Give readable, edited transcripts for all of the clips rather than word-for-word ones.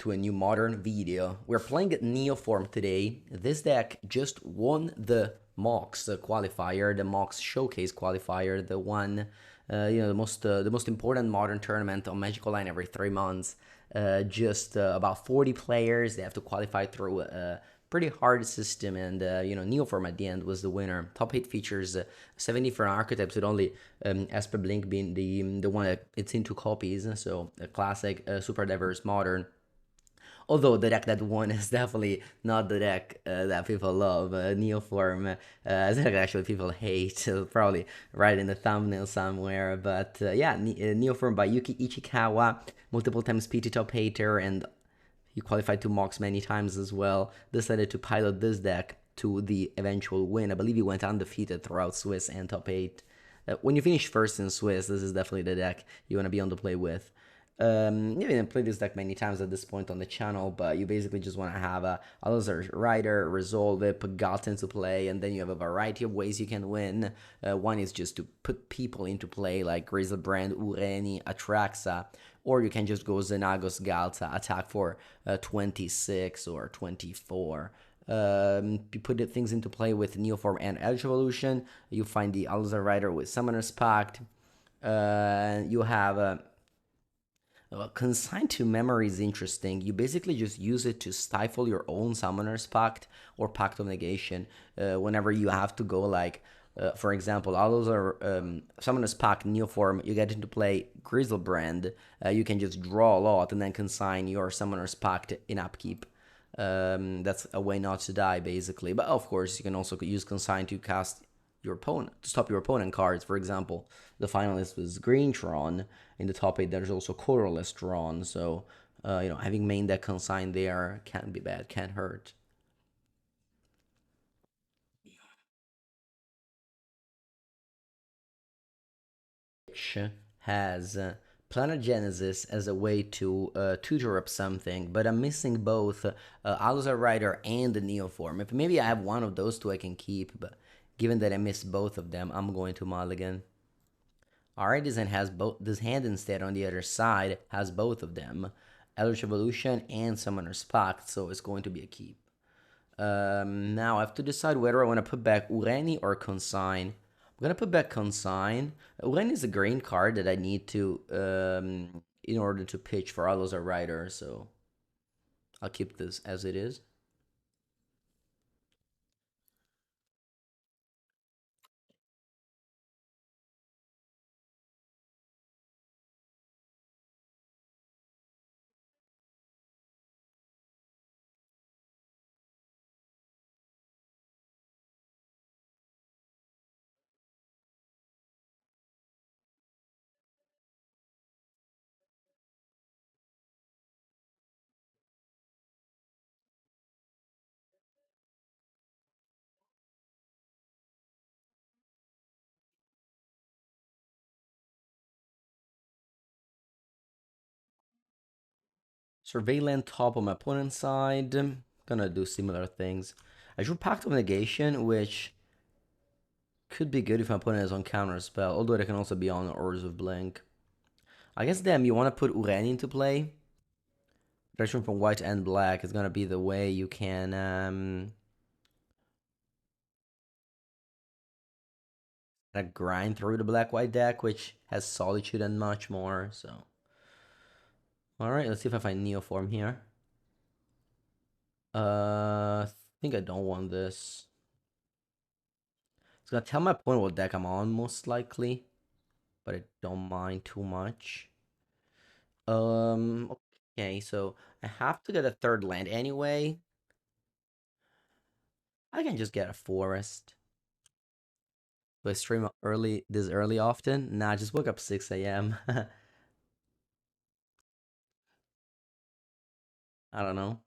to a new modern video. We're playing Neoform today. This deck just won the MOCS qualifier, the MOCS Showcase qualifier, the one, the most important modern tournament on Magic Online every 3 months. Just about 40 players. They have to qualify through a pretty hard system, and Neoform at the end was the winner. Top 8 features 70 different archetypes, with only Esper Blink being the one that it's in 2 copies. So a classic, super diverse modern. Although the deck that won is definitely not the deck that people love. Neoform, is a deck that actually people hate. Probably right in the thumbnail somewhere. But yeah, Neoform by Yuki Ichikawa, multiple times PT top hater, and he qualified to MOCS many times as well. Decided to pilot this deck to the eventual win. I believe he went undefeated throughout Swiss and top 8. When you finish first in Swiss, this is definitely the deck you want to be on the play with. You haven't played this deck many times at this point on the channel, but you basically just want to have a Alazar Rider, resolve it, put Galt into play, and then you have a variety of ways you can win. One is just to put people into play, like Griselbrand, Ureni, Atraxa, or you can just go Xenagos Galta, attack for 26 or 24. You put things into play with Neoform and Edge Evolution. You find the Alazar Rider with Summoner's Pact. You have Consigned to Memory is interesting. You basically just use it to stifle your own Summoner's Pact or Pact of Negation whenever you have to go, like, for example, all those are Summoner's Pact, Neoform, you get into play Griselbrand, you can just draw a lot and then consign your Summoner's Pact in upkeep. That's a way not to die, basically. But of course, you can also use Consign to cast your opponent, to stop your opponent cards. For example, the finalist was Green Tron. In the top 8, there's also Colorless Tron. So, having main deck Consign there can't be bad, can't hurt. Which has Planet Genesis as a way to tutor up something, but I'm missing both Alazar Rider and the Neoform. If maybe I have one of those two I can keep, but given that I miss both of them, I'm going to mulligan. Alright, this hand has both. This hand instead on the other side has both of them, Eldritch Evolution and Summoner's Pact, so it's going to be a keep. Now I have to decide whether I want to put back Ureni or Consign. I'm gonna put back Consign. Ureni is a green card that I need to in order to pitch for Alazar Rider, so I'll keep this as it is. Surveillant top on my opponent's side. Gonna do similar things. I drew Pact of Negation, which could be good if my opponent is on counter spell, although they can also be on Orders of Blink. I guess then you want to put Ureni into play. Direction from white and black is gonna be the way you can grind through the black-white deck, which has Solitude and much more. So, all right, let's see if I find Neoform here. I think I don't want this. It's gonna tell my opponent what deck I'm on, most likely, but I don't mind too much. Okay, so I have to get a third land anyway. I can just get a forest. Do I stream early this early often? Nah, just woke up 6 a.m. I don't know.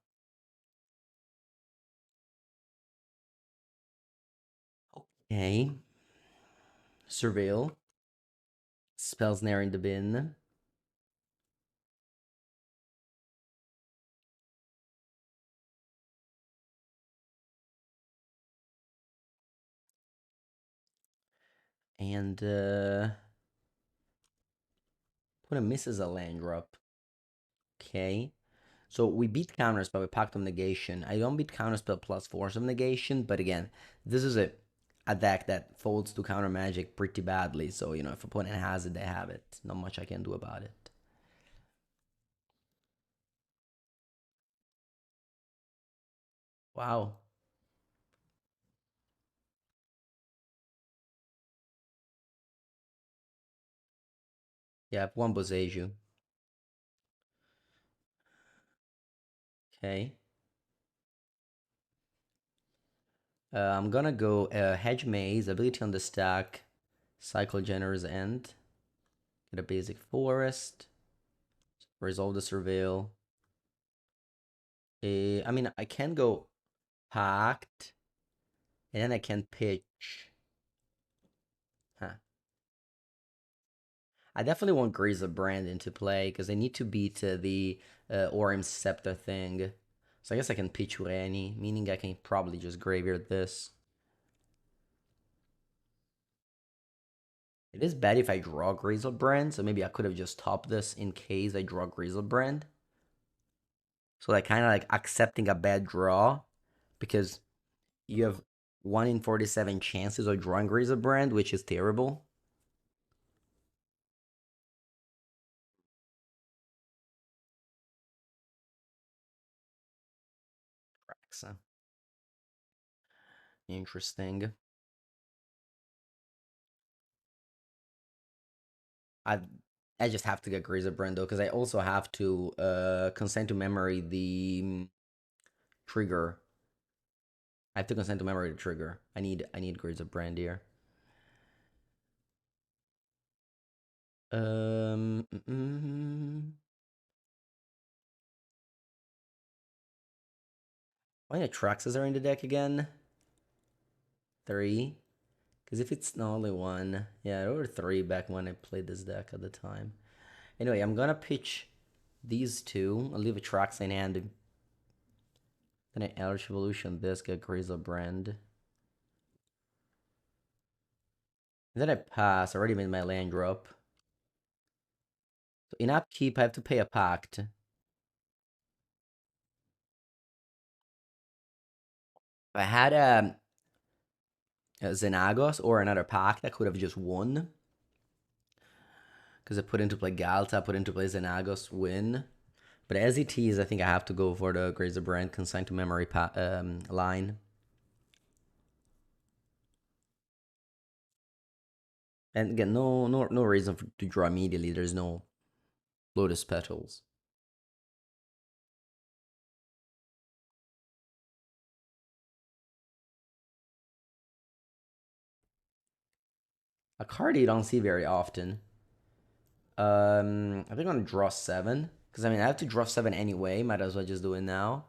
Okay. Surveil. Spells Snare in the bin. And opponent misses a land drop. Okay. So we beat Counterspell with Pact of Negation. I don't beat Counterspell plus Force of Negation, but again, this is a deck that folds to counter magic pretty badly. So, if opponent has it, they have it. Not much I can do about it. Wow. Yeah, one Boseiju. Okay. I'm gonna go Hedge Maze, ability on the stack, Cycle Generous End, get a basic Forest, resolve the Surveil. I mean, I can go Pact, and then I can pitch. Huh. I definitely want Grazer Brand into play because they need to beat the Orim Scepter thing. So I guess I can pitch Reni, meaning I can probably just graveyard this. It is bad if I draw Griselbrand, so maybe I could have just topped this in case I draw Griselbrand. So like kind of like accepting a bad draw because you have 1 in 47 chances of drawing Griselbrand, which is terrible. So, interesting. I I just have to get Griselbrand though because I also have to consent to memory the trigger. I have to consent to memory the trigger. I need Griselbrand here. Um. Mm, mm, How many Atraxas are in the deck again? 3. Because if it's not only one, yeah, there were 3 back when I played this deck at the time. Anyway, I'm gonna pitch these two. I'll leave a Atraxa in hand. Then I Eldritch Evolution this, get Griselbrand. And then I pass. I already made my land drop. So in upkeep, I have to pay a pact. If I had a Xenagos or another pact, I could have just won. Because I put into play Galta, put into play Xenagos, win. But as it is, I think I have to go for the Griselbrand consigned to memory line. And again, no reason to draw immediately. There's no Lotus Petals. A card you don't see very often. I think I'm gonna draw 7. Because I mean, I have to draw 7 anyway. Might as well just do it now.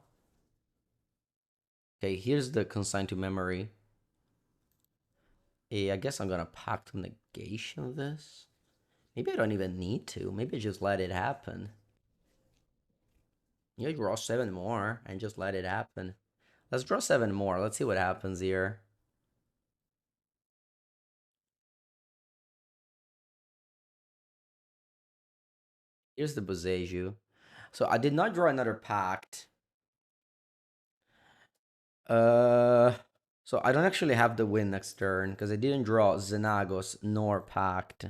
Okay, here's the consigned to memory. I guess I'm gonna Pact of Negation of this. Maybe I don't even need to. Maybe I just let it happen. You draw 7 more and just let it happen. Let's draw 7 more. Let's see what happens here. Here's the Boseiju. So I did not draw another Pact. Uh, so I don't actually have the win next turn because I didn't draw Xenagos nor Pact,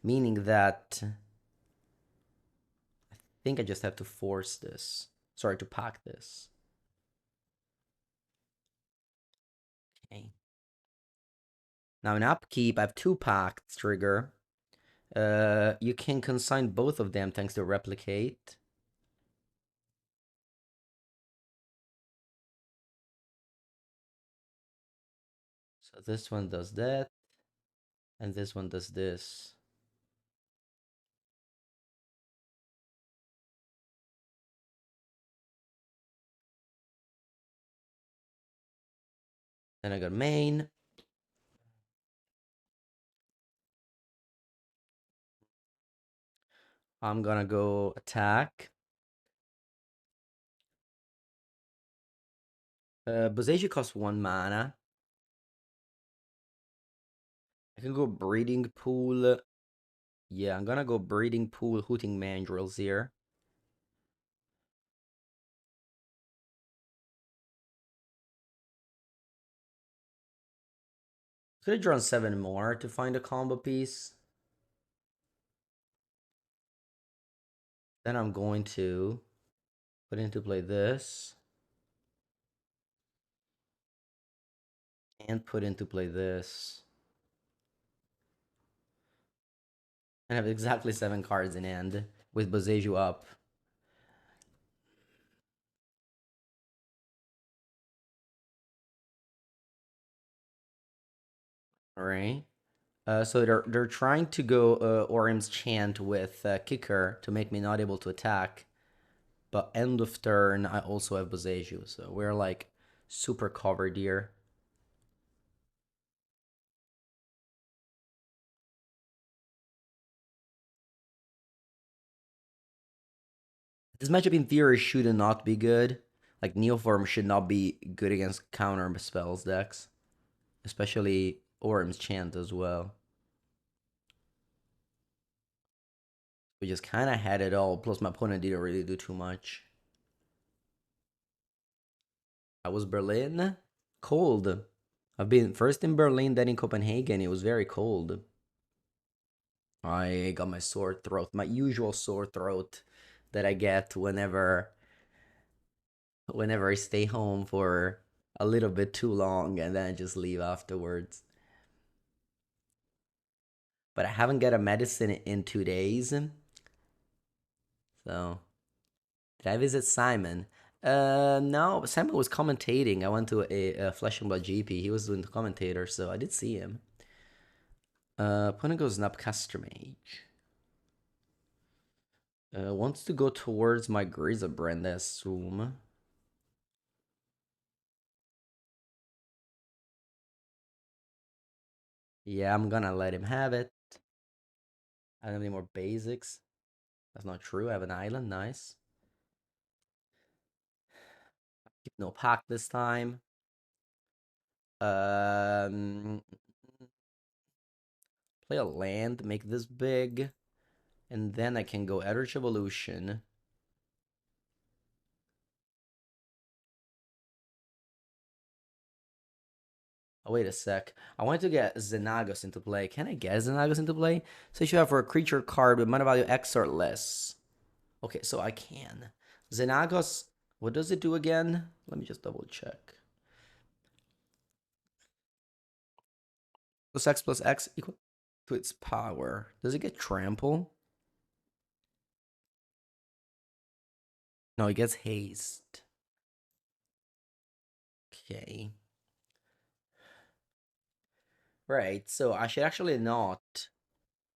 meaning that I think I just have to force this. Sorry, to pack this. Okay. Now in upkeep, I have 2 pacts trigger. You can consign both of them thanks to replicate. So this one does that, and this one does this. Then I got main. I'm gonna go attack. Boseiju costs 1 mana. I can go Breeding Pool. Yeah, I'm gonna go Breeding Pool, Hooting Mandrills here. Could have drawn 7 more to find a combo piece. Then I'm going to put into play this. And put into play this. And have exactly 7 cards in hand with Boseiju up. Alright. So they're trying to go Orim's Chant with Kicker to make me not able to attack. But end of turn, I also have Boseiju. So we're like super covered here. This matchup in theory should not be good. Like Neoform should not be good against counter spells decks. Especially Orim's Chant as well. We just kind of had it all. Plus my opponent didn't really do too much. I was Berlin. Cold. I've been first in Berlin, then in Copenhagen. It was very cold. I got my sore throat, my usual sore throat that I get whenever I stay home for a little bit too long and then I just leave afterwards. But I haven't got a medicine in 2 days. So, did I visit Simon? No, Simon was commentating. I went to a Flesh and Blood GP. He was doing the commentator, so I did see him. Opponent goes Snapcaster Mage. Wants to go towards my Grizabrand, I assume. Yeah, I'm gonna let him have it. I don't have any more basics. That's not true. I have an island. Nice. Keep no pack this time. Um, play a land, make this big, and then I can go Eldritch Evolution. Oh, wait a sec. I wanted to get Xenagos into play. Can I get Xenagos into play? So you should have for a creature card with mana value X or less. Okay, so I can. Xenagos, what does it do again? Let me just double check. Plus X equal to its power. Does it get trample? No, it gets haste. Okay. Right, so I should actually not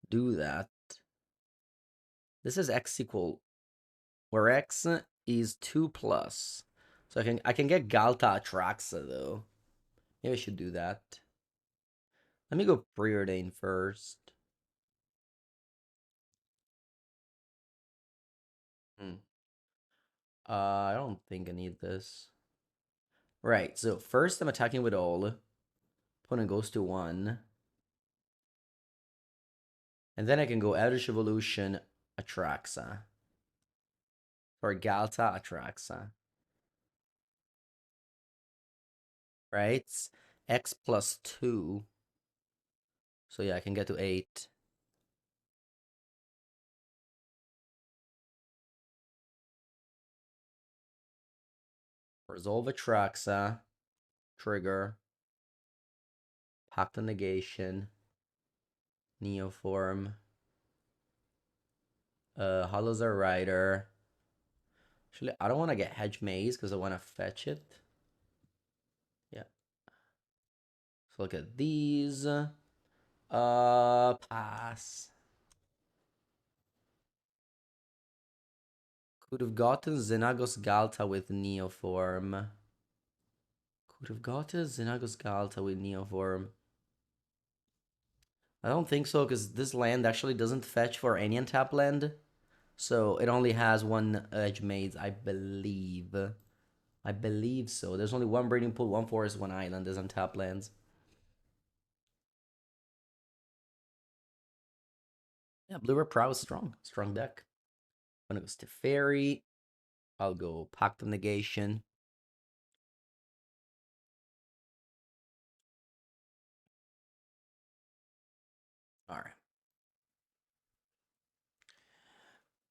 do that. This is X equal, where X is 2 plus. So I can get Galta Atraxa though. Maybe I should do that. Let me go Preordain first. Hmm. I don't think I need this. Right, so first I'm attacking with all. Opponent goes to 1. And then I can go Eldritch Evolution Atraxa. Or Galta Atraxa. Right? X plus 2. So yeah, I can get to 8. Resolve Atraxa. Trigger. Pact of Negation. Neoform. Holozar Rider. Actually, I don't want to get Hedge Maze because I want to fetch it. Yeah. So look at these. Pass. Could have gotten Xenagos Galta with Neoform. Could have gotten Xenagos Galta with Neoform. I don't think so, because this land actually doesn't fetch for any untap land. So it only has one Edge Maze, I believe. I believe so. There's only one Breeding Pool, one Forest, one Island as untap lands. Yeah, Blue Red Prow is strong. Strong deck. When it goes to Fairy, I'll go Pact of Negation.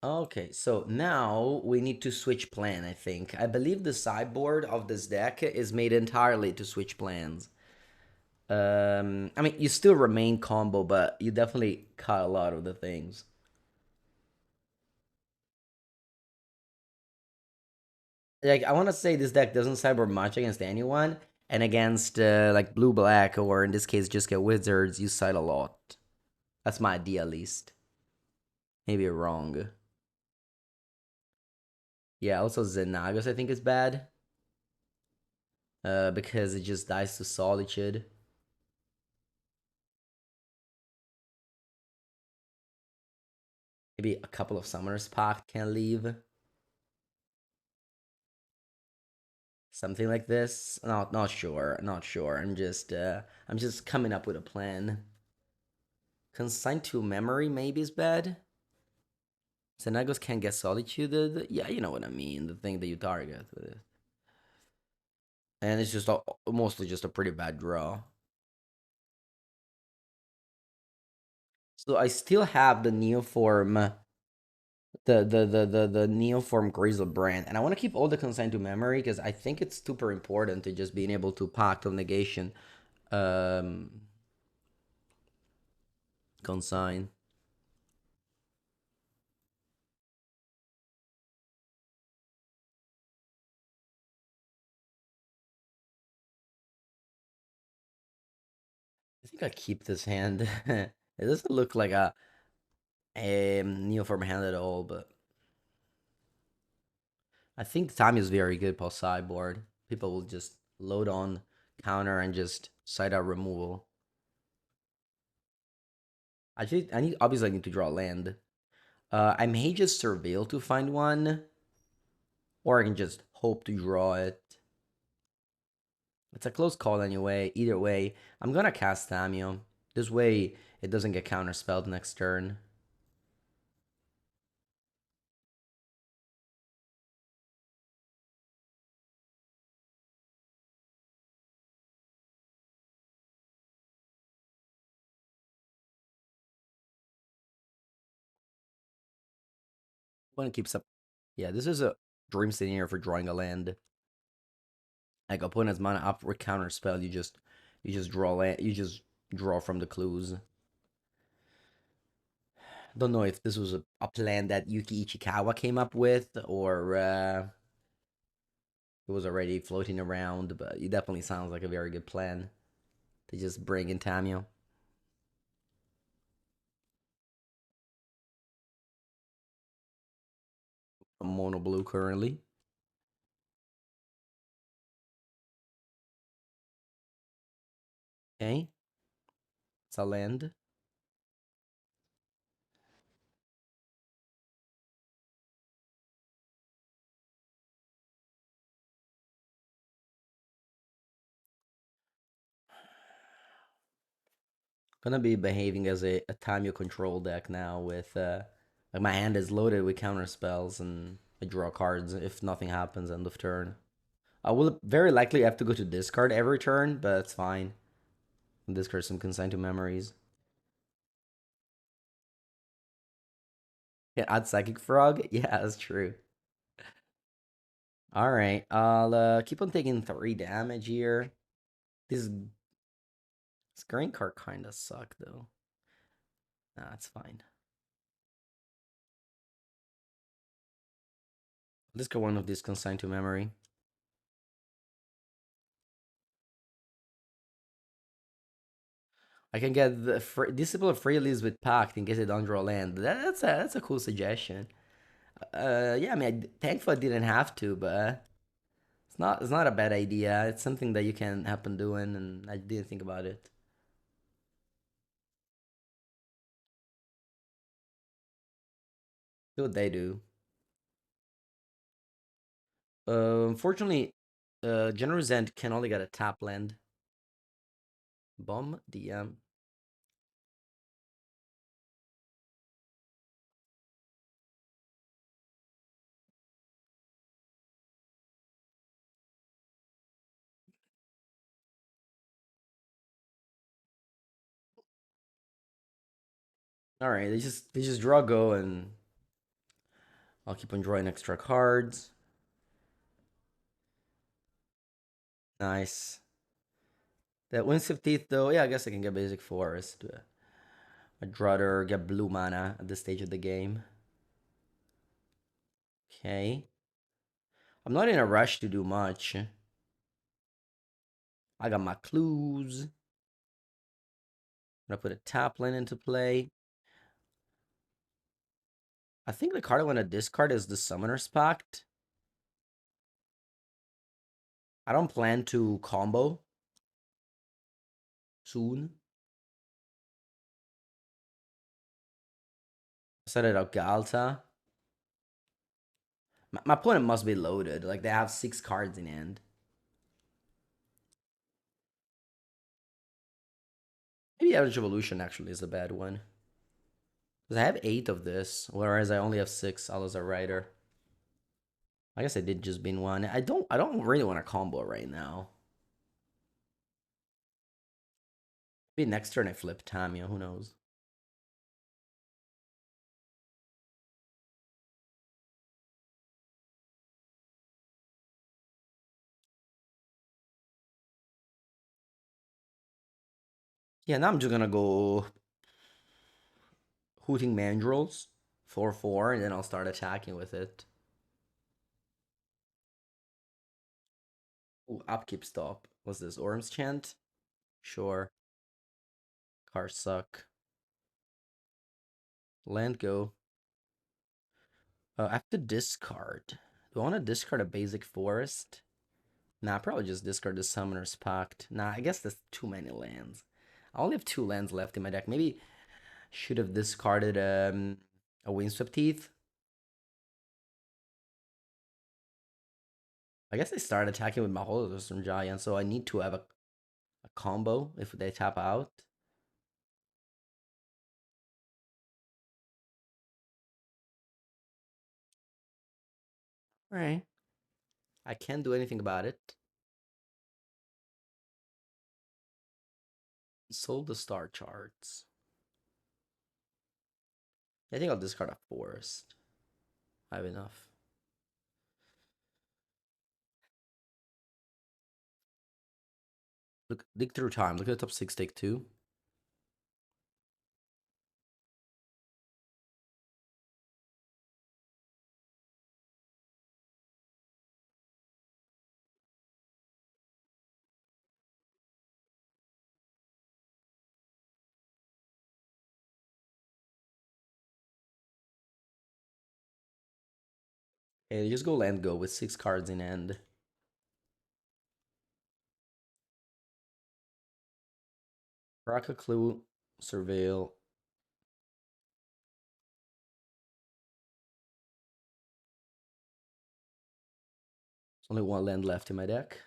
Okay, so now we need to switch plan, I think. I believe the sideboard of this deck is made entirely to switch plans. I mean, you still remain combo, but you definitely cut a lot of the things. Like, I want to say this deck doesn't sideboard much against anyone, and against like blue black, or in this case, just get wizards, you side a lot. That's my idea, at least. Maybe you're wrong. Yeah, also Xenagos, I think is bad. Because it just dies to Solitude. Maybe a couple of Summoners Pact can leave. Something like this. Not sure. Not sure. I'm just coming up with a plan. Consigned to memory maybe is bad. Xenagos can't get solituted. Yeah, you know what I mean. The thing that you target with it. And it's just mostly just a pretty bad draw. So I still have the Neoform, the Neoform Grizzle brand, and I want to keep all the consigned to memory because I think it's super important to just being able to pact of negation, um, consign. I think I keep this hand. It doesn't look like a Neoform hand at all, but I think time is very good post sideboard. People will just load on counter and just side out removal. Actually, I need obviously I need to draw land. I may just surveil to find one, or I can just hope to draw it. It's a close call anyway. Either way, I'm gonna cast Tamiyo. This way, it doesn't get counterspelled next turn. One keeps up. Yeah, this is a dream scenario for drawing a land. Like opponent's mana up with counterspell, you just draw land. You just draw from the clues. Don't know if this was a plan that Yuki Ichikawa came up with, or it was already floating around. But it definitely sounds like a very good plan to just bring in Tamiyo. A mono blue currently. Okay, it's a land. Gonna be behaving as a Tamiyo control deck now with like my hand is loaded with counter spells and I draw cards if nothing happens end of turn. I will very likely have to go to discard every turn, but it's fine. Discard some consign to memories. Yeah, add Psychic Frog. Yeah, that's true. All right, I'll keep on taking 3 damage here. This green card kind of suck though. Nah, it's fine. Let's go one of these consign to memory. I can get the Disciple of Freelies with Pact in case I don't draw land. That's a cool suggestion. Yeah, I mean, thankfully I didn't have to, but it's not a bad idea. It's something that you can happen doing, and I didn't think about it. See what they do. Unfortunately, Generous End can only get a tap land. Bomb DM. All right, they just draw go and I'll keep on drawing extra cards. Nice. That Winds of Teeth, though, yeah, I guess I can get basic forest. I'd rather get blue mana at this stage of the game. Okay. I'm not in a rush to do much. I got my clues. I'm gonna put a tap land into play. I think the card I want to discard is the Summoner's Pact. I don't plan to combo soon. Set it up Galta. My opponent must be loaded. Like, they have 6 cards in hand. Maybe Average Evolution actually is a bad one. Because I have 8 of this, whereas I only have 6 All as a Rider. I guess I did just bin one. I don't really want to combo right now. Maybe next turn I flip Tamio, who knows? Yeah, now I'm just gonna go Hooting Mandrills, 4/4, and then I'll start attacking with it. Ooh, Upkeep Stop. What's this? Orm's Chant? Sure. Cards suck. Land go. I have to discard. Do I want to discard a basic forest? Nah, probably just discard the Summoner's Pact. Nah, I guess that's too many lands. I only have 2 lands left in my deck. Maybe should have discarded a Windswept Teeth. I guess I start attacking with my Holodystrom Giant, so I need to have a combo if they tap out. Alright. I can't do anything about it. Sold the star charts. I think I'll discard a forest. I have enough. Look, dig through time. Look at the top 6, take 2. Okay, just go land go with 6 cards in hand. Rock a clue, surveil. There's only 1 land left in my deck.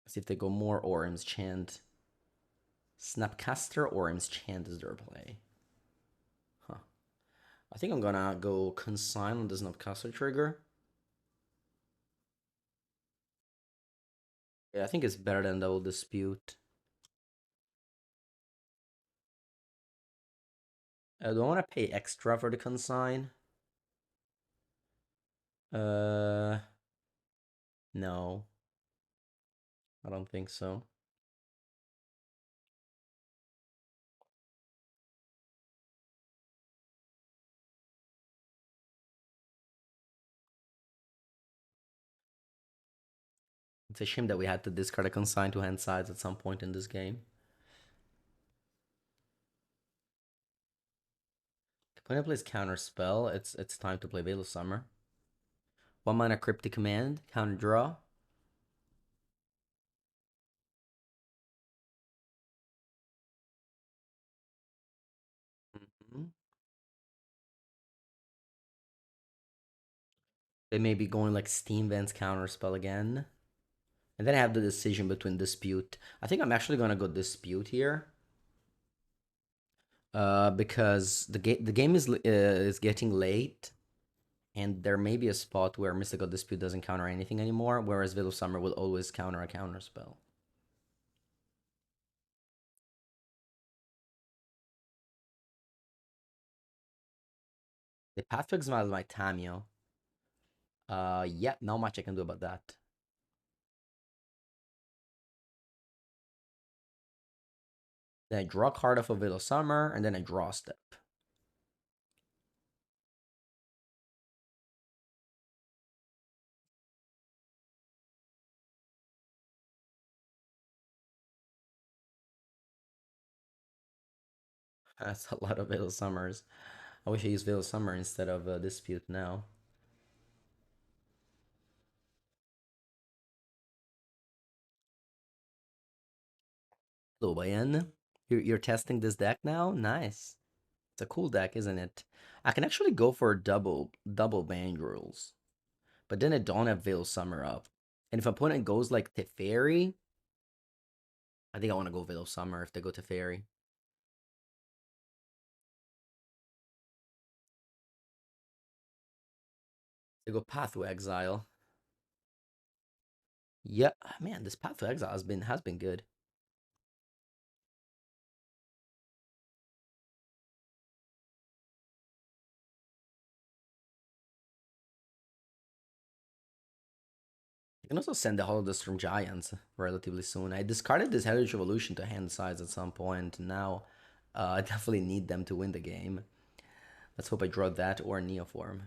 See if they go more Orm's Chant. Snapcaster Orm's Chant is their play. Huh. I think I'm gonna go Consign on the Snapcaster trigger. Yeah, I think it's better than Double Dispute. Do I want to pay extra for the Consign? No. I don't think so. It's a shame that we had to discard a Consign to hand sides at some point in this game. When I plays Counter Spell, it's time to play Veil of Summer. 1 mana Cryptic Command, counter draw. Mhm. They may be going like Steam Vents Counter Spell again. And then I have the decision between Dispute. I think I'm actually gonna go Dispute here. Because the game is getting late, and there may be a spot where Mystical Dispute doesn't counter anything anymore, whereas Veil of Summer will always counter a counter spell. The path to exile my Tamio. Yeah, not much I can do about that. Then I draw a card off of Veil of Summer, and then I draw a step. That's a lot of Veil of Summers. I wish I used Veil of Summer instead of Dispute now. Hello, Bayan. You're testing this deck now? Nice. It's a cool deck, isn't it? I can actually go for double band rules, but then I don't have Veil Summer up. And if opponent goes like Teferi, I think I want to go Veil Summer if they go Teferi. They go Path to Exile. Yeah, man, this Path to Exile has been good. You can also send the Holodust from Giants relatively soon. I discarded this Heritage Evolution to hand size at some point. Now, I definitely need them to win the game. Let's hope I draw that or Neoform.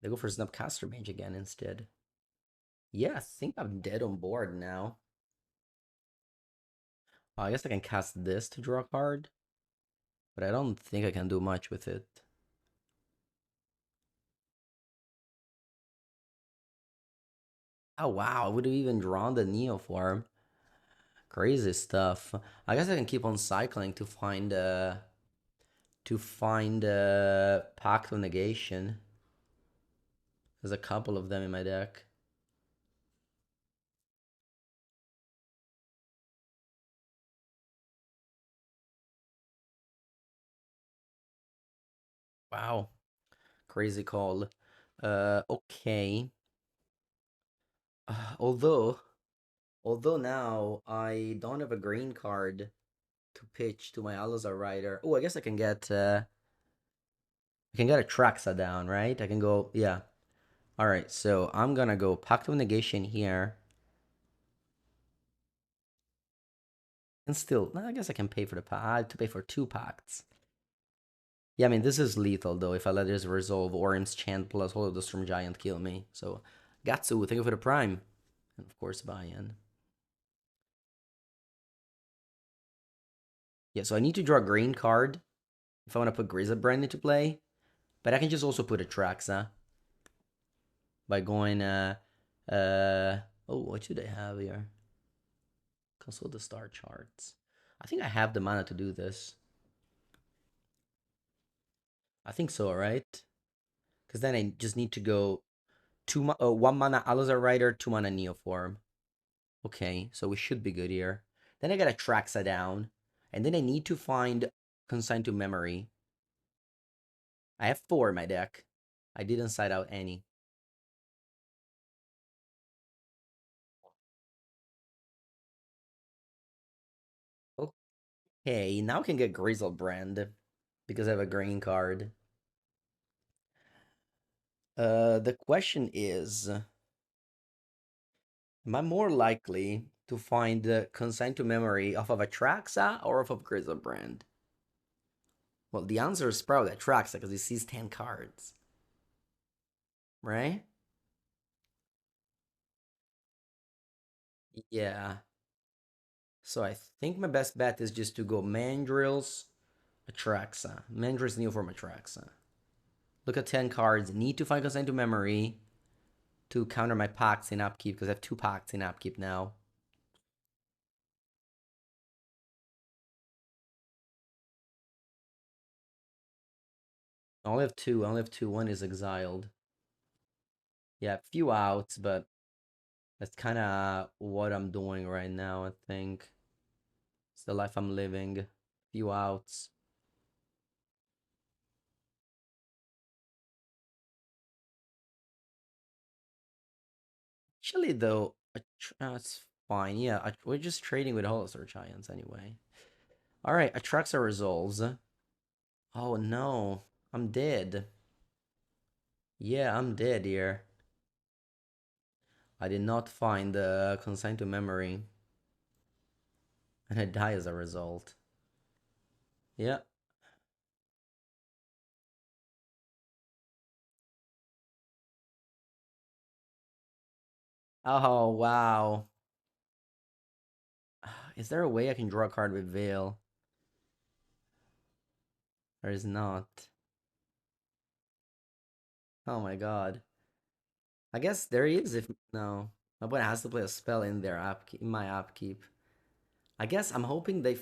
They go for Snapcaster Mage again instead. Yeah, I think I'm dead on board now. I guess I can cast this to draw a card, but I don't think I can do much with it. Oh wow, I would have even drawn the Neoform. Crazy stuff. I guess I can keep on cycling to find Pact of Negation. There's a couple of them in my deck. Wow, crazy call. Okay. Although now I don't have a green card to pitch to my Alazar Rider. Oh, I guess I can get a Traxa down, right? I can go, yeah. All right, so I'm gonna go Pact of Negation here. And still, I guess I can pay for the pact. I have to pay for two pacts. Yeah, I mean, this is lethal, though. If I let this resolve, Orim's Chant plus Holodust from Giant kill me. So, Gatsu, thank you for the Prime. And of course, buy-in. Yeah, so I need to draw a green card if I want to put Grizabrand into play. But I can just also put a Traxa by going, uh, oh, what should I have here? Consult the star charts. I think I have the mana to do this. I think so, right? Because then I just need to go one mana Alazar Rider, two mana Neoform. Okay, so we should be good here. Then I gotta Traxa down, and then I need to find Consign to Memory. I have four in my deck. I didn't side out any. Okay, now I can get Grizzlebrand because I have a green card. The question is, am I more likely to find the Consign to Memory off of Atraxa or off of Grizzlebrand? Well, the answer is probably Atraxa because he sees 10 cards, right? Yeah. So I think my best bet is just to go Mandrills, Atraxa. Mandrills Neoform Atraxa. Look at 10 cards. Need to find Consign to Memory to counter my pacts in upkeep because I have two pacts in upkeep now. I only have two. I only have two. One is exiled. Yeah, a few outs, but that's kind of what I'm doing right now, I think. It's the life I'm living. Few outs. Actually, though, it's fine. Yeah, we're just trading with Holosearch Giants anyway. All right, Atraxa resolves. Oh no, I'm dead. Yeah, I'm dead here. I did not find the consign to memory, and I die as a result. Yeah. Oh wow. Is there a way I can draw a card with Veil? There is not. Oh my god. I guess there is if no. My opponent has to play a spell in their in my upkeep. I guess I'm hoping they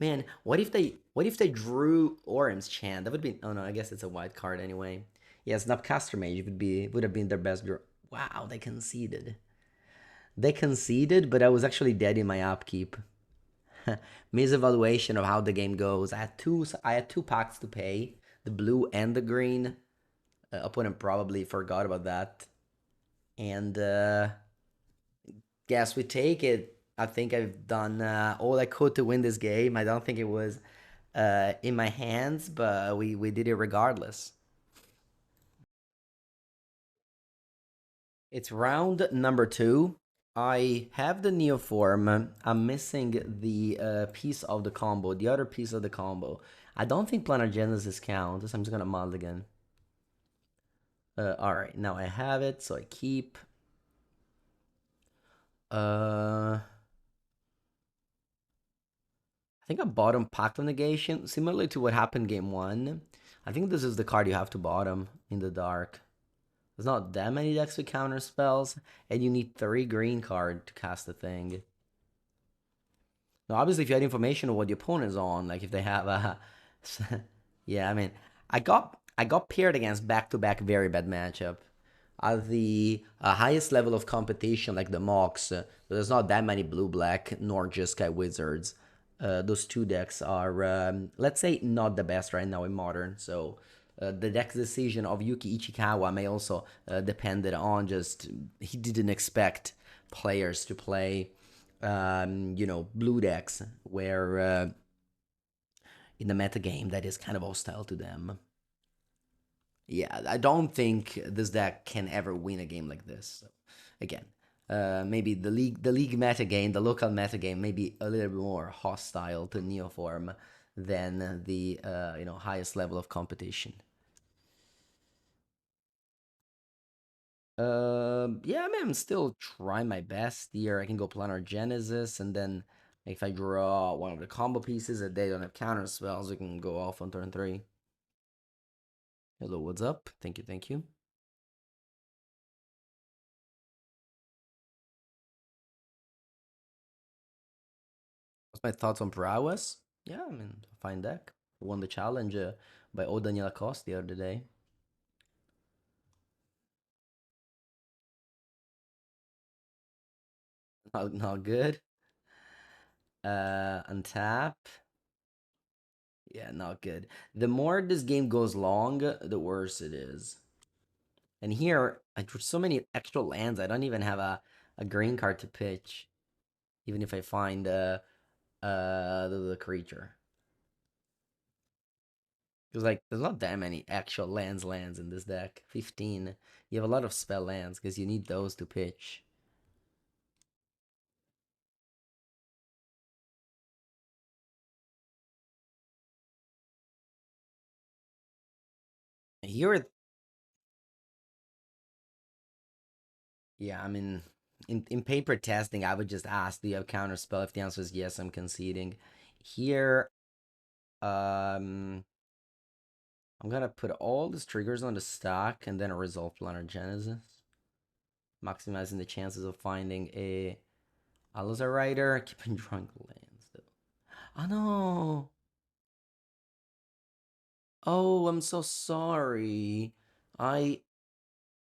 Man, what if they drew Orim's Chant? That would be oh no, I guess it's a white card anyway. Yes, Snapcaster Mage would have been their best draw. Wow, they conceded. They conceded, but I was actually dead in my upkeep. Misevaluation of how the game goes. I had two packs to pay, the blue and the green. Opponent probably forgot about that. And guess we take it. I think I've done all I could to win this game. I don't think it was in my hands, but we did it regardless. It's round number two. I have the Neoform. I'm missing the piece of the combo, the other piece of the combo. I don't think Planar Genesis counts. So I'm just gonna mulligan. All right, now I have it, so I keep. I think I bottom Pact of Negation, similarly to what happened game one. I think this is the card you have to bottom in the dark. There's not that many decks with counter spells, and you need 3 green card to cast the thing. Now, obviously, if you had information of what the opponent is on, like if they have a, yeah, I mean, I got paired against back-to-back very bad matchup. At the highest level of competition, like the MOCS, there's not that many blue-black nor Jeskai wizards. Those two decks are, let's say, not the best right now in modern. So the deck decision of Yuki Ichikawa may also depended on just he didn't expect players to play blue decks where in the meta game that is kind of hostile to them. Yeah, I don't think this deck can ever win a game like this. So, again, maybe the league meta game, the local meta game, maybe a little bit more hostile to Neoform than the highest level of competition. Yeah, I mean, I'm still trying my best here. I can go Planar Genesis, and then if I draw one of the combo pieces that they don't have counter spells, we can go off on turn 3. Hello, what's up? Thank you, thank you. What's my thoughts on Prowess? Yeah, I mean, fine deck. Won the challenge by O Daniela Cost the other day. Not good. Untap. Yeah, not good. The more this game goes long, the worse it is. And here, I drew so many extra lands, I don't even have a green card to pitch, even if I find the creature. Because like, there's not that many actual lands in this deck. 15. You have a lot of spell lands because you need those to pitch. Here, yeah, I mean, in paper testing, I would just ask, do you have counter spell? If the answer is yes, I'm conceding. Here, um, I'm gonna put all these triggers on the stack and then a resolve planar genesis, maximizing the chances of finding a Alazar Rider. Keep on drawing lands though. Oh no! Oh, I'm so sorry. I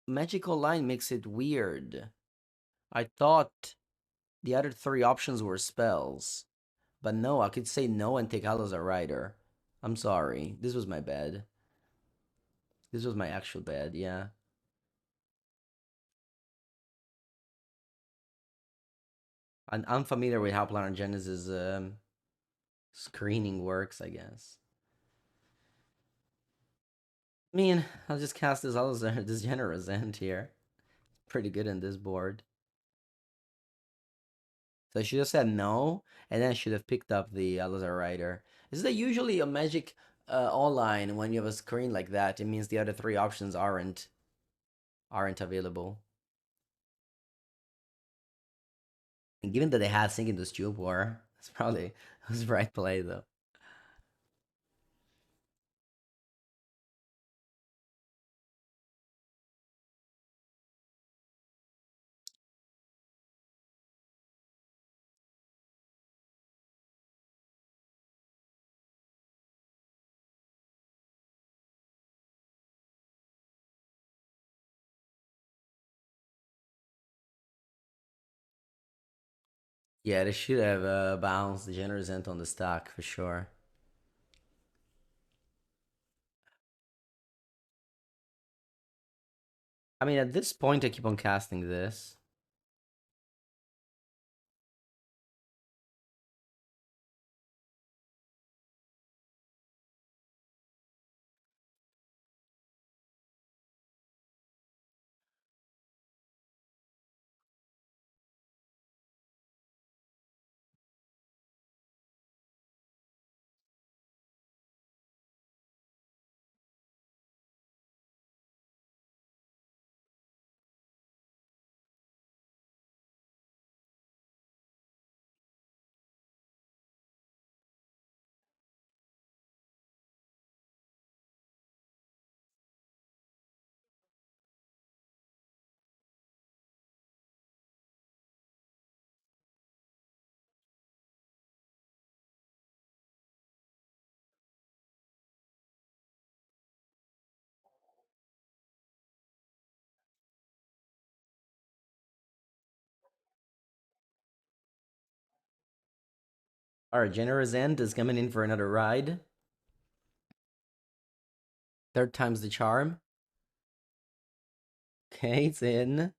Magical Line makes it weird. I thought the other 3 options were spells. But no, I could say no and take Al as a rider. I'm sorry. This was my bad. This was my actual bad, yeah. I'm unfamiliar with how Planar Genesis screening works, I guess. I mean, I'll just cast this other this generous end here. Pretty good in this board. So I should have said no, and then I should have picked up the Alizar Rider. Is that usually a Magic online when you have a screen like that? It means the other three options aren't available. And given that they had Sink into Stupor, it's probably it was the right play though. Yeah, they should have bounced the Generous Ant on the stack for sure. I mean, at this point, I keep on casting this. All right, Generous Ant is coming in for another ride. Third time's the charm. Okay, it's in.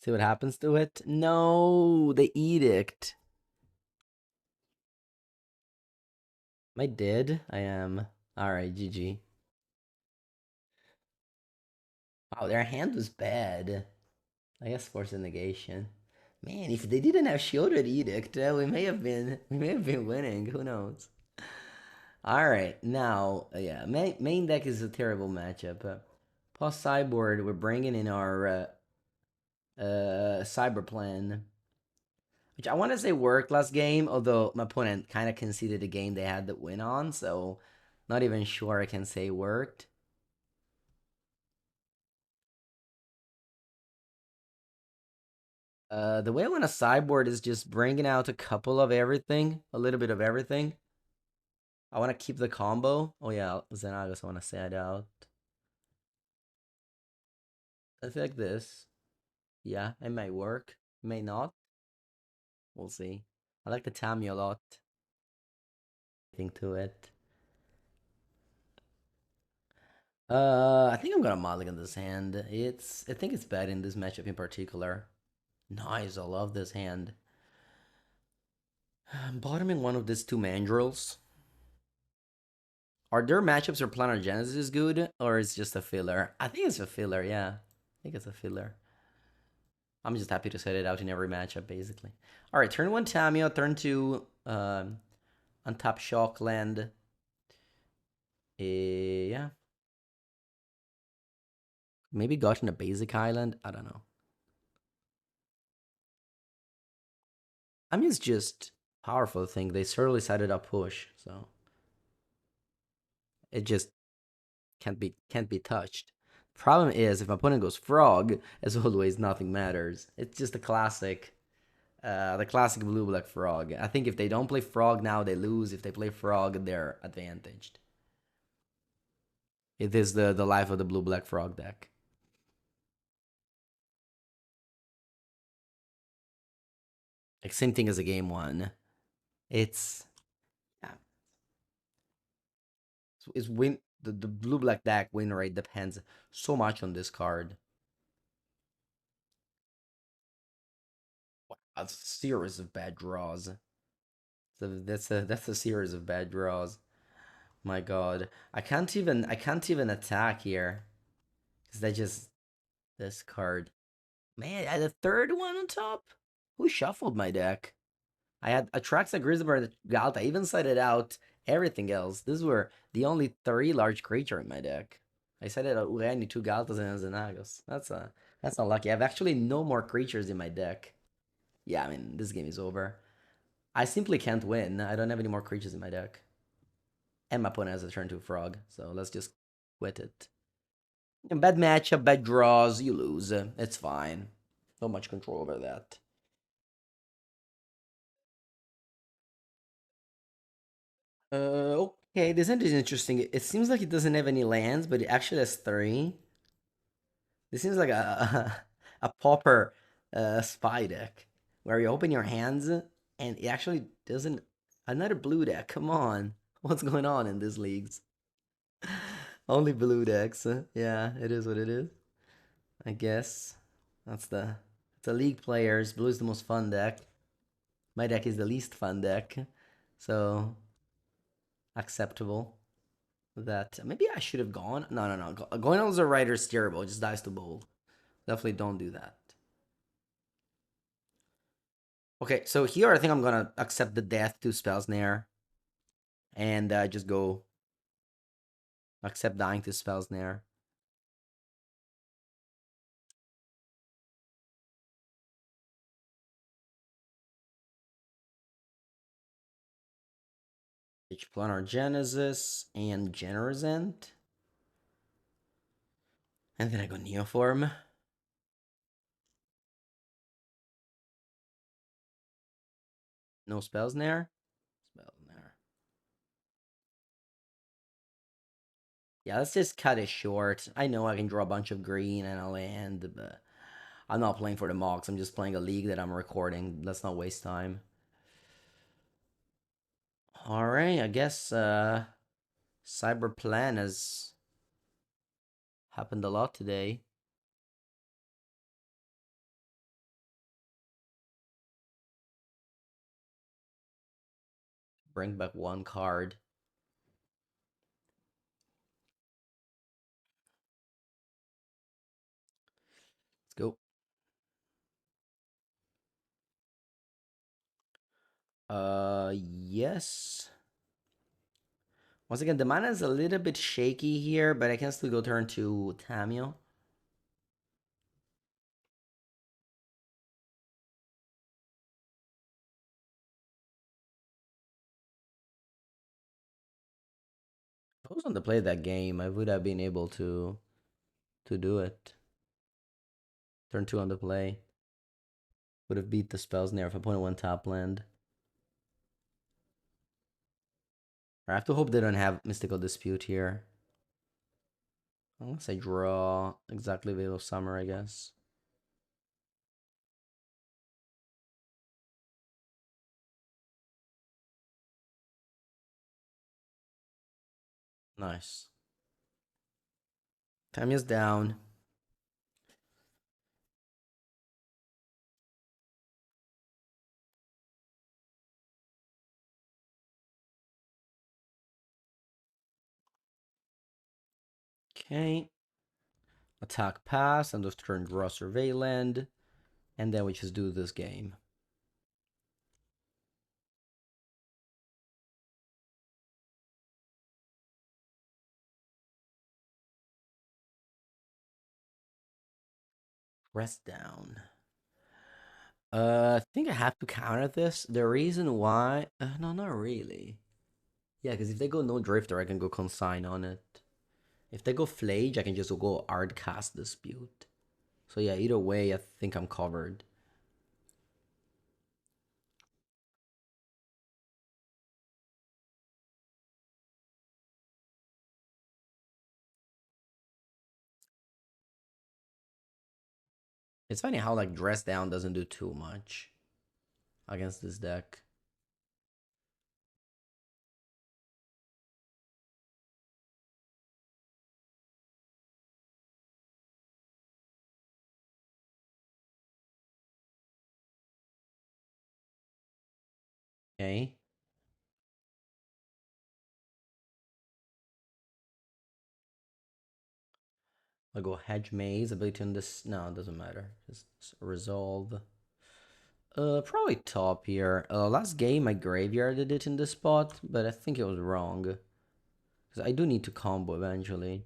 See what happens to it. No, the edict. Am I dead? I am. All right, GG. Wow, their hand was bad. I guess force a negation. Man, if they didn't have shielded edict, we may have been winning. Who knows? All right, now yeah, main deck is a terrible matchup. Plus sideboard, we're bringing in our cyber plan, which I want to say worked last game, although my opponent kind of conceded a game they had the win on, so not even sure I can say worked. The way I want to sideboard is just bringing out a couple of everything, a little bit of everything. I want to keep the combo. Oh yeah, Xenagos I want to set out. I feel like this. Yeah, it may work. May not. We'll see. I like the Tammy a lot. Think to it. I think I'm gonna mulligan this hand. I think it's bad in this matchup in particular. Nice, I love this hand. I'm bottoming one of these two mandrills. Are there matchups where Planar Genesis is good, or is just a filler? I think it's a filler, yeah. I think it's a filler. I'm just happy to set it out in every matchup, basically. Alright, turn 1 Tamio, turn 2 untap Shock Land. Yeah. Maybe gotten a basic island. I don't know. I mean, it's just powerful thing. They certainly set it up push, so it just can't be touched. Problem is, if my opponent goes frog, as always, nothing matters. It's just the classic blue black frog. I think if they don't play frog now, they lose. If they play frog, they're advantaged. It is the life of the blue black frog deck. Like same thing as a game one. It's yeah, it's win the blue black deck win rate depends so much on this card. A series of bad draws. So that's a series of bad draws. My God, I can't even attack here because they just discard. Man, I had a third one on top. Who shuffled my deck? I had Atraxa, Grizzlybird, Galt. I even set it out. Everything else. These were the only three large creature in my deck. I set it out Urani, two Galtas, and a Xenagos. That's unlucky. I have actually no more creatures in my deck. Yeah, I mean this game is over. I simply can't win. I don't have any more creatures in my deck. And my opponent has a turn 2 frog, so let's just quit it. Bad matchup, bad draws, you lose. It's fine. Not much control over that. Okay, this end is interesting. It seems like it doesn't have any lands, but it actually has three. This seems like a pauper spy deck where you open your hands and it actually doesn't. Another blue deck. Come on, what's going on in these leagues? Only blue decks. Yeah, it is what it is. I guess that's the league players. Blue is the most fun deck. My deck is the least fun deck, so acceptable. That maybe I should have gone. No, no, no. Going on as a writer is terrible. It just dies to bold. Definitely don't do that. Okay, so here I think I'm gonna accept the death to spells Snare and just go accept dying to spells Snare. H Planar Genesis and Generazent. And then I go Neoform. No spells Snare. Spells Snare. Yeah, let's just cut it short. I know I can draw a bunch of green and a land, but I'm not playing for the MOCS. I'm just playing a league that I'm recording. Let's not waste time. Alright, I guess Cyberplan has happened a lot today. Bring back one card. Let's go. Yes. Once again, the mana is a little bit shaky here, but I can still go turn to Tamio. If I was on the play that game, I would have been able to do it. Turn 2 on the play. Would have beat the spells there if opponent went top land. I have to hope they don't have Mystical Dispute here. Unless I draw exactly Veil of Summer, I guess. Nice. Tamio's down. Okay. Attack pass, and just turn draw survey land. And then we just do this game. Rest down. I think I have to counter this. The reason why... no, not really. Yeah, because if they go no Drifter, I can go Consign on it. If they go Flage, I can just go Ardcast Dispute. So yeah, either way, I think I'm covered. It's funny how like Dress Down doesn't do too much against this deck. Okay. I'll go hedge maze, ability on this. No, it doesn't matter. Just resolve. Probably top here. Last game I graveyarded it in this spot, but I think it was wrong. Because I do need to combo eventually.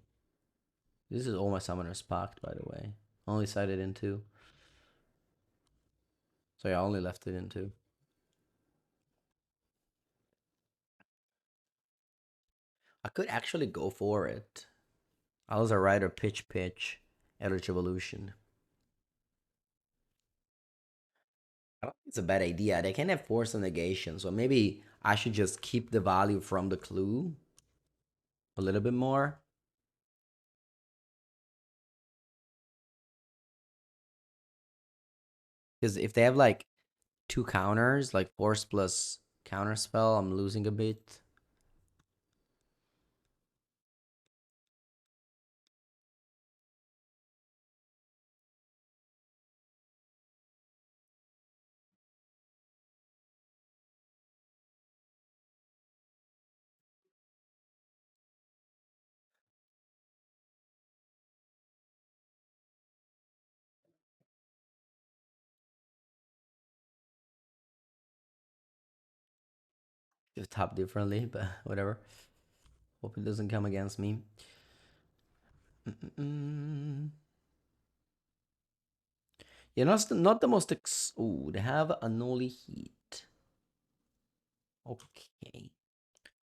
This is all my summoners packed, by the way. Only sided in two. So yeah, I only left it in two. I could actually go for it. I was a rider pitch, Eldritch Evolution. I don't think it's a bad idea. They can have force and negation, so maybe I should just keep the value from the clue a little bit more. Because if they have like two counters, like force plus counter spell, I'm losing a bit. Just tap differently, but whatever. Hope it doesn't come against me. Mm-mm-mm. Yeah, not the most Ooh, they have a Noli Heat. Okay.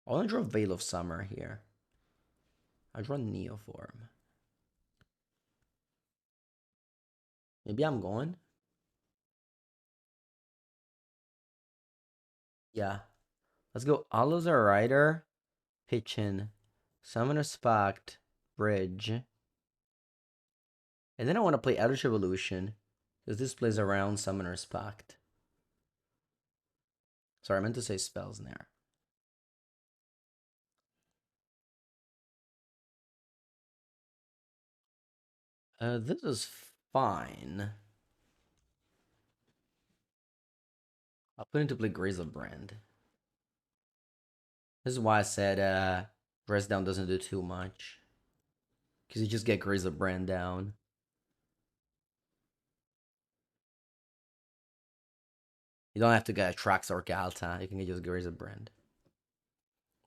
I want to draw Veil of Summer here. I draw Neoform. Maybe I'm going. Yeah. Let's go. Alloza Rider, pitch in, Summoner's Pact, Bridge. And then I want to play Eldritch Evolution, because this plays around Summoner's Pact. Sorry, I meant to say spells there. This is fine. I'll put into play Graze of Brand. This is why I said Dress Down doesn't do too much. Because you just get Graze of Brand down. You don't have to get Trax or Galta. You can just Graze of Brand.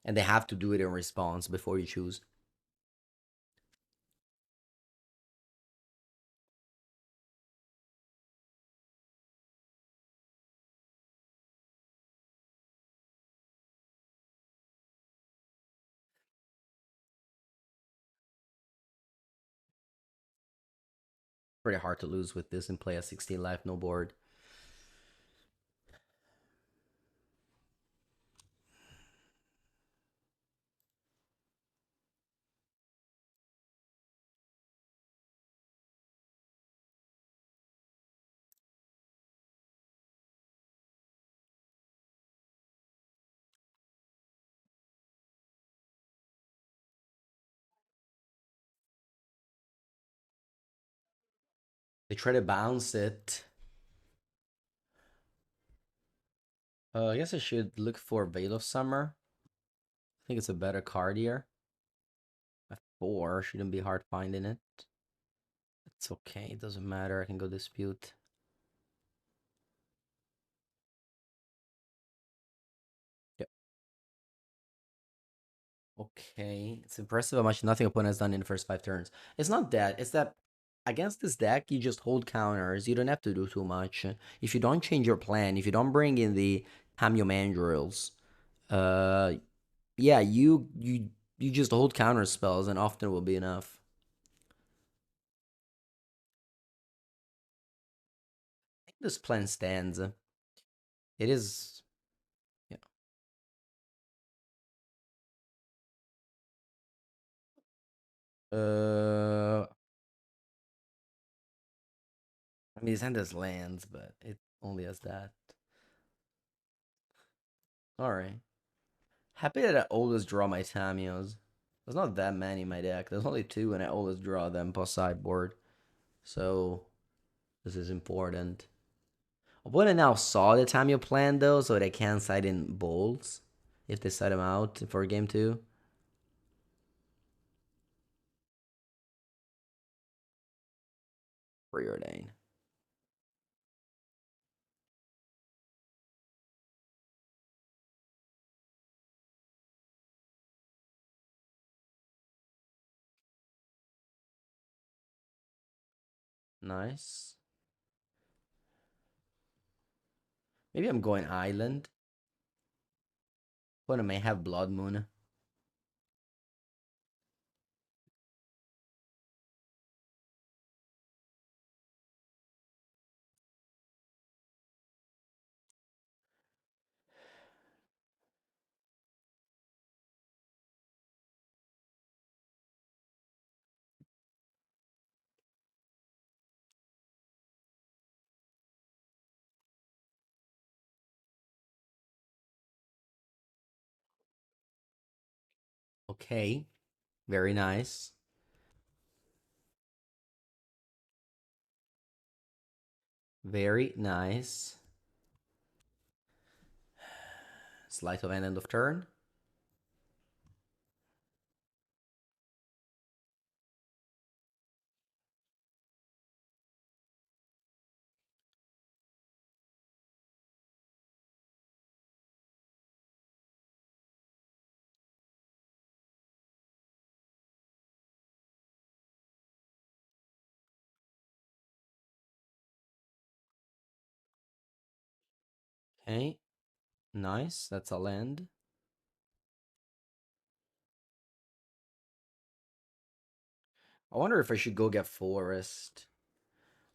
And they have to do it in response before you choose. Pretty hard to lose with this and play a 16 life, no board. They try to bounce it. I guess I should look for Veil of Summer. I think it's a better card here. A 4 shouldn't be hard finding it. It's okay, it doesn't matter. I can go dispute. Yep. Okay. It's impressive how much nothing opponent has done in the first 5 turns. It's not that. It's that against this deck, you just hold counters. You don't have to do too much. If you don't change your plan, if you don't bring in the Tamio Mandrills, uh, yeah, you just hold counter spells, and often will be enough. I think this plan stands. It is, yeah. Uh, I mean, his hand has lands, but it only has that. All right. Happy that I always draw my Tamios. There's not that many in my deck. There's only two, and I always draw them post sideboard. So this is important. Opponent now saw the time you planned though, so they can't side in bolts if they set them out for game 2. Preordain. Nice. Maybe I'm going island. Opponent may have Blood Moon. Okay. Very nice. Very nice. Sleight of hand end of turn. Okay. Nice. That's a land. I wonder if I should go get forest.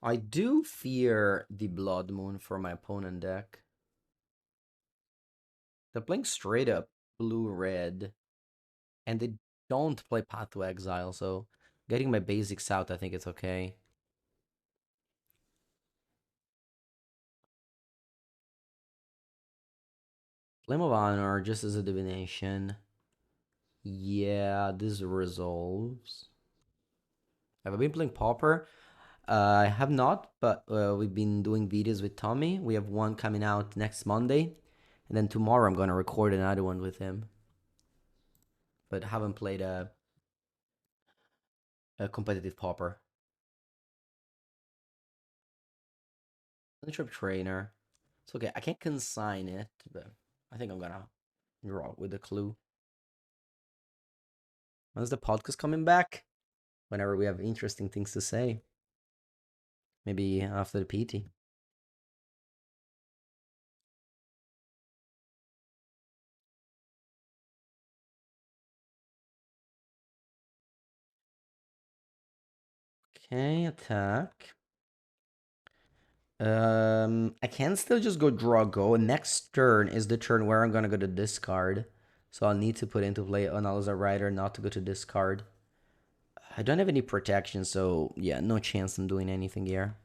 I do fear the Blood Moon for my opponent deck. They're playing straight up blue-red, and they don't play Path to Exile, so getting my basics out, I think it's okay. Flame of Honor, just as a divination. Yeah, this resolves. Have I been playing Pauper? I have not, but we've been doing videos with Tommy. We have one coming out next Monday, and then tomorrow I'm gonna record another one with him. But haven't played a competitive Pauper. Trip Trainer. It's okay. I can't consign it, but I think I'm gonna draw with a clue. When's the podcast coming back? Whenever we have interesting things to say. Maybe after the PT. Okay, attack. I can still just go draw go. Next turn is the turn where I'm gonna go to discard. So I'll need to put into play Analyzer Rider not to go to discard. I don't have any protection, so yeah, no chance I'm doing anything here.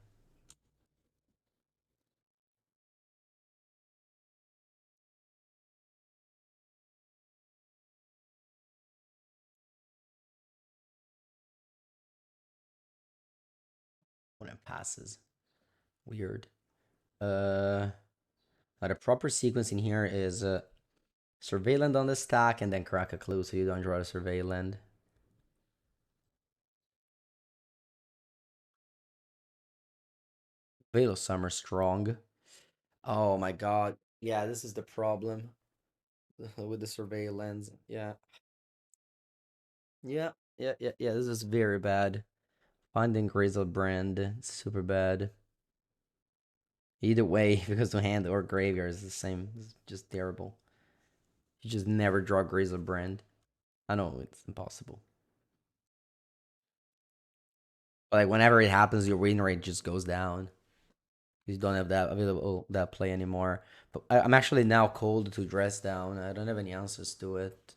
When it passes. Weird. Uh, the proper sequence in here is Surveillant on the stack and then crack a clue so you don't draw a Surveillant. Veil of Summer strong. Oh my god. Yeah, this is the problem with the Surveillance. Yeah. Yeah. Yeah. This is very bad. Finding Brand, it's super bad. Either way, because the hand or graveyard is the same. It's just terrible. You just never draw Brand. I know it's impossible. But like whenever it happens, your win rate just goes down. You don't have that available that play anymore. But I'm actually now cold to dress down. I don't have any answers to it.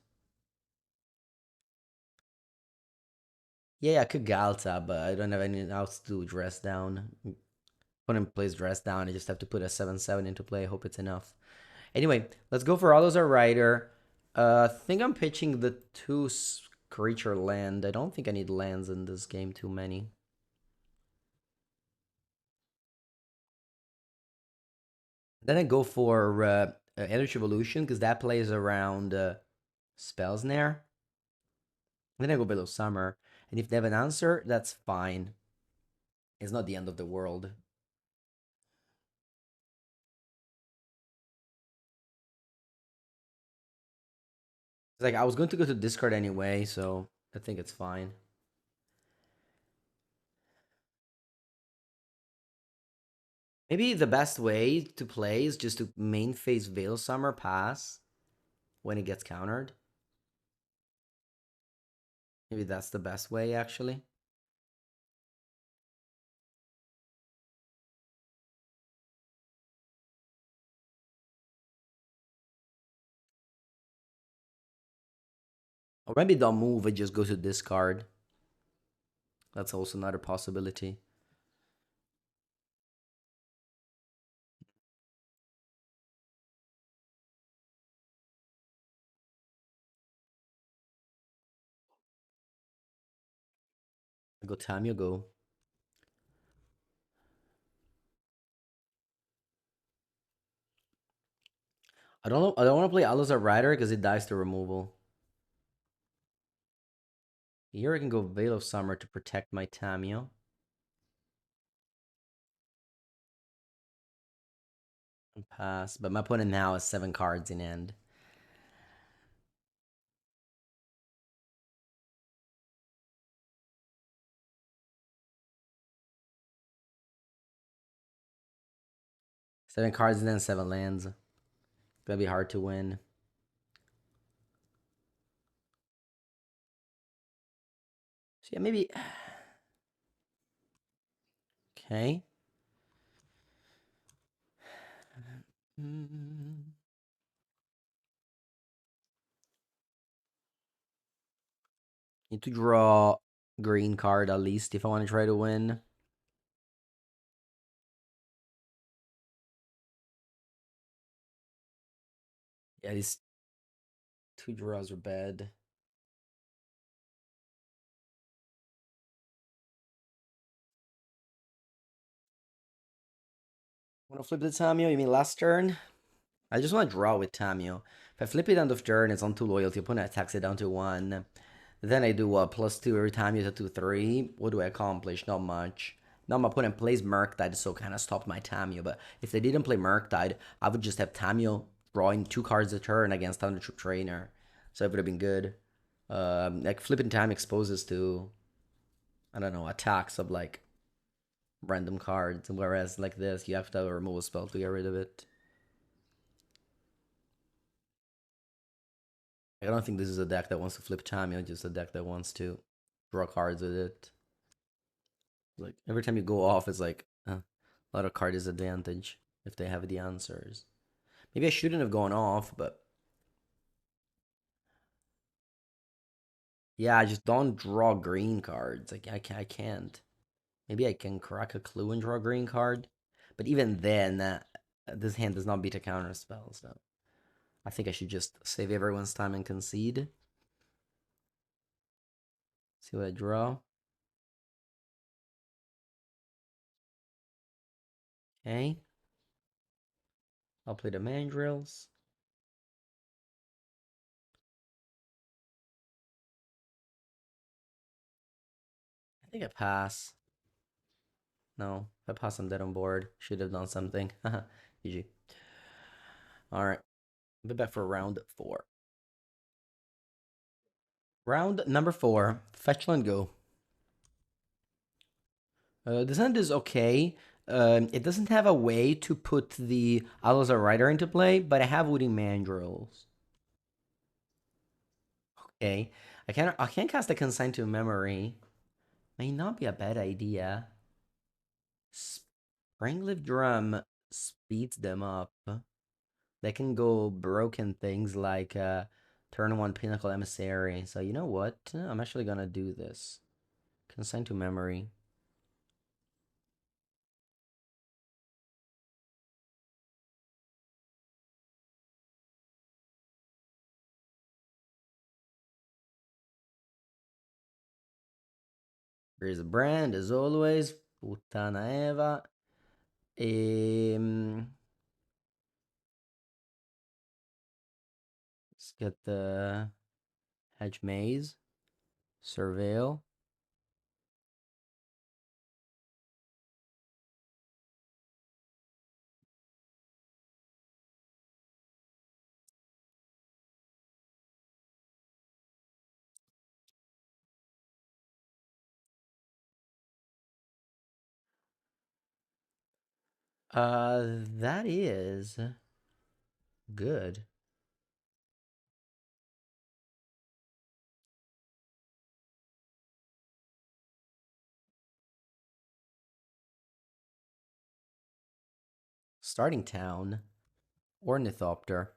Yeah, I could Galta, but I don't have anything else to dress down. Opponent plays dress down. I just have to put a 7/7 into play. I hope it's enough. Anyway, let's go for Allo's a Rider. I think I'm pitching the two creature land. I don't think I need lands in this game, too many. Then I go for Eldritch Evolution because that plays around Spell Snare. Then I go below Summer. And if they have an answer, that's fine. It's not the end of the world. It's like I was going to go to discard anyway, so I think it's fine. Maybe the best way to play is just to main phase Veil Summer pass when it gets countered. Maybe that's the best way, actually. Or maybe don't move and just go to discard. That's also another possibility. Go Tamio, go. I don't know. I don't want to play Alazar Rider because it dies to removal. Here I can go Veil of Summer to protect my Tamio. And pass. But my opponent now has 7 cards in hand. Seven cards and then 7 lands. Gonna be hard to win. So yeah, maybe. Okay. Need to draw green card at least if I want to try to win. Yeah, these 2 draws are bad. Want to flip the Tamio? You mean last turn? I just want to draw with Tamio. If I flip it end of turn, it's on 2 loyalty. Opponent attacks it down to 1. Then I do +2 every time you to 3. What do I accomplish? Not much. Now my opponent plays Murktide, so kind of stopped my Tamio. But if they didn't play Murktide, I would just have Tamio drawing 2 cards a turn against Thunder Troop Trainer. So it would have been good. Like flipping time exposes to, I don't know, attacks of like random cards. Whereas like this, you have to have a removal spell to get rid of it. I don't think this is a deck that wants to flip Tamio, just a deck that wants to draw cards with it. Like every time you go off, it's like a lot of card disadvantage if they have the answers. Maybe I shouldn't have gone off, but yeah, I just don't draw green cards. Like I can't. Maybe I can crack a clue and draw a green card, but even then, this hand does not beat a counter spell. So I think I should just save everyone's time and concede. See what I draw. Okay, I'll play the mandrills. I think I pass. No, if I pass, I'm dead on board. Should have done something. GG. All right, I'll be back for round 4. Round number 4. Fetch land go. The Descent is okay. It doesn't have a way to put the Alazar Rider into play, but I have Wooting Mandrills. Okay, I can't cast a Consign to Memory. May not be a bad idea. Springleaf Drum speeds them up. They can go broken things like turn 1 Pinnacle Emissary. So you know what? I'm actually gonna do this. Consign to Memory. Here's a brand as always. Puttana Eva. Get the Hedge Maze, Surveil. That is good. Starting town, Ornithopter.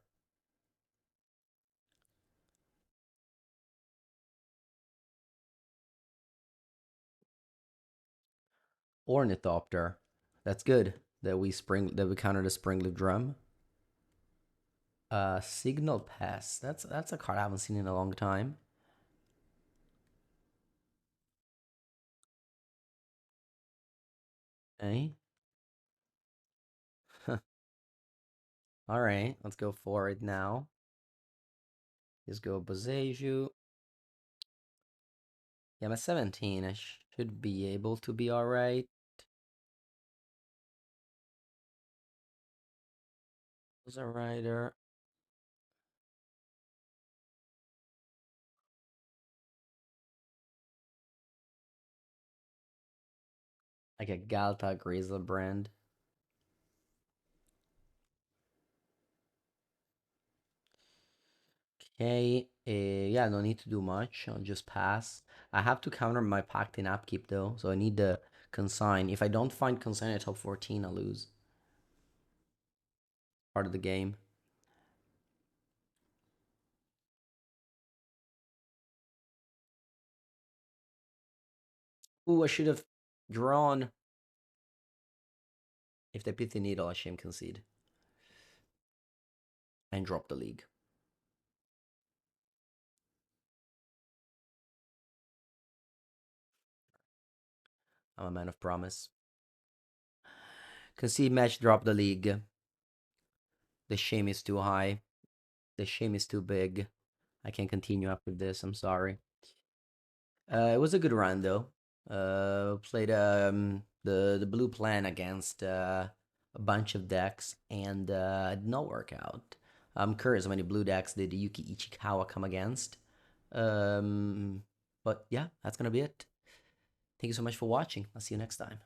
Ornithopter. That's good. That we countered a Springleaf Drum. Signal Pass. That's a card I haven't seen in a long time. Okay. All right, let's go for it now. Just go Boseiju. Yeah, I'm at 17. I should be able to be all right. Was a rider. Like a Galta Grizzly brand. Okay, yeah, no need to do much. I'll just pass. I have to counter my packed in upkeep though, so I need the consign. If I don't find consign at top 14, I lose. Part of the game. Ooh, I should have drawn. If they pit the needle, I shame concede. And drop the league. I'm a man of promise. Concede match, drop the league. The shame is too high. The shame is too big. I can't continue after this. I'm sorry. It was a good run though. Played the blue plan against a bunch of decks and did not work out. I'm curious how many blue decks did Yuki Ichikawa come against. Um, but yeah, that's gonna be it. Thank you so much for watching. I'll see you next time.